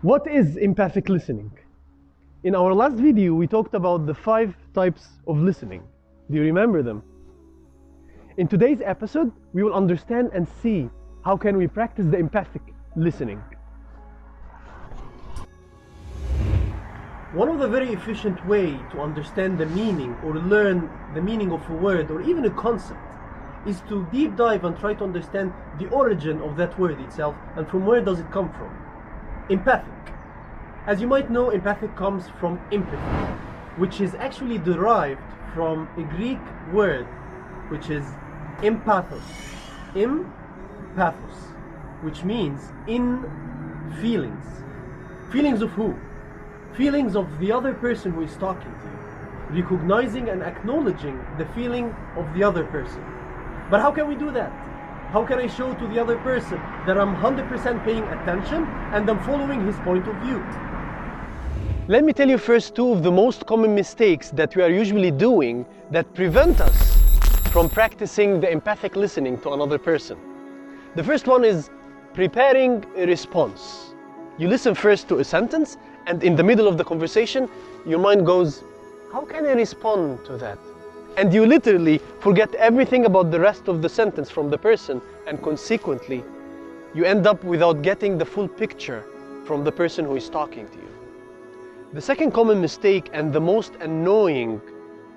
What is empathic listening? In our last video, we talked about the 5 types of listening. Do you remember them? In today's episode, we will understand and see how can we practice the empathic listening. One of the very efficient way to understand the meaning or learn the meaning of a word or even a concept is to deep dive and try to understand the origin of that word itself and from where does it come from. Empathic. As you might know, empathic comes from empathy, which is actually derived from a Greek word which is empathos. Empathos, which means in feelings. Feelings of who? Feelings of the other person who is talking to you. Recognizing and acknowledging the feeling of the other person. But how can we do that? How can I show to the other person that I'm 100% paying attention and I'm following his point of view? Let me tell you first 2 of the most common mistakes that we are usually doing that prevent us from practicing the empathic listening to another person. The first one is preparing a response. You listen first to a sentence and in the middle of the conversation, your mind goes, how can I respond to that? And you literally forget everything about the rest of the sentence from the person, and consequently, you end up without getting the full picture from the person who is talking to you. The second common mistake, and the most annoying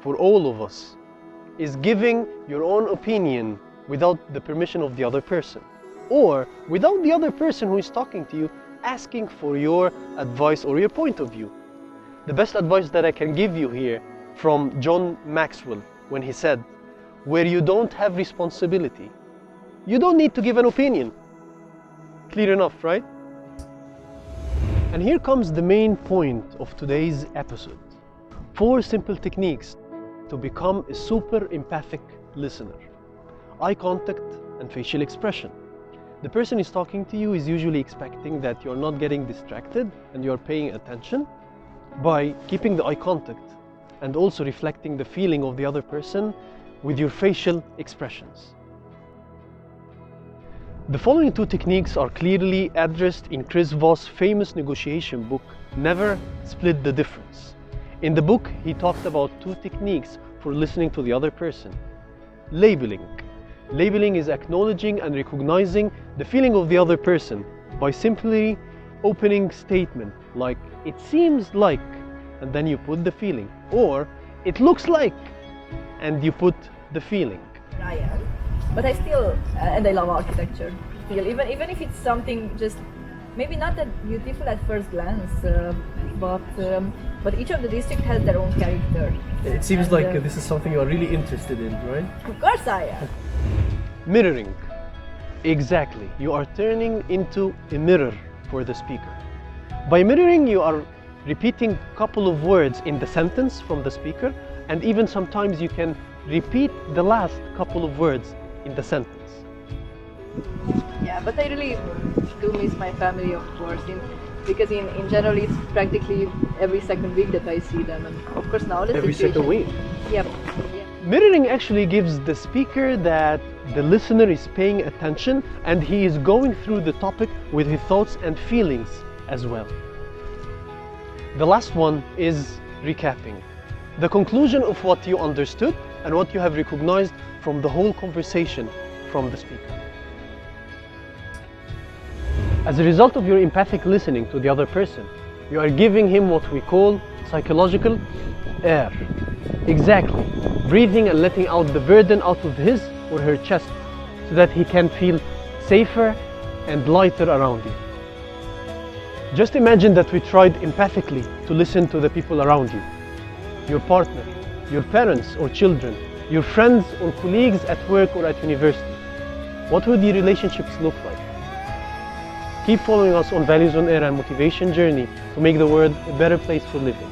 for all of us, is giving your own opinion without the permission of the other person, or without the other person who is talking to you asking for your advice or your point of view. The best advice that I can give you here from John Maxwell, when he said, where you don't have responsibility, you don't need to give an opinion. Clear enough, right? And here comes the main point of today's episode. 4 simple techniques to become a super empathic listener. Eye contact and facial expression. The person is talking to you is usually expecting that you're not getting distracted and you're paying attention. By keeping the eye contact and also reflecting the feeling of the other person with your facial expressions. The following 2 techniques are clearly addressed in Chris Voss' famous negotiation book, Never Split the Difference. In the book, he talked about 2 techniques for listening to the other person. Labeling. Labeling is acknowledging and recognizing the feeling of the other person by simply opening statement like, it seems like, and then you put the feeling, or it looks like, and you put the feeling. I am, but I still, and I love architecture, still, even if it's something just, maybe not that beautiful at first glance, but each of the districts has their own character. It seems like this is something you are really interested in, right? Of course I am. Mirroring. Exactly, you are turning into a mirror for the speaker. By mirroring, you are repeating a couple of words in the sentence from the speaker, and even sometimes you can repeat the last couple of words in the sentence. Yeah, but I really do miss my family, of course, because in general it's practically every second week that I see them, and of course now the Every situation. second week? Yep. Mirroring actually gives the speaker that the listener is paying attention and he is going through the topic with his thoughts and feelings as well. The last one is recapping. The conclusion of what you understood and what you have recognized from the whole conversation from the speaker. As a result of your empathic listening to the other person, you are giving him what we call psychological air. Exactly. Breathing and letting out the burden out of his or her chest so that he can feel safer and lighter around you. Just imagine that we tried empathically to listen to the people around you. Your partner, your parents or children, your friends or colleagues at work or at university. What would your relationships look like? Keep following us on Values on Air and Motivation Journey to make the world a better place for living.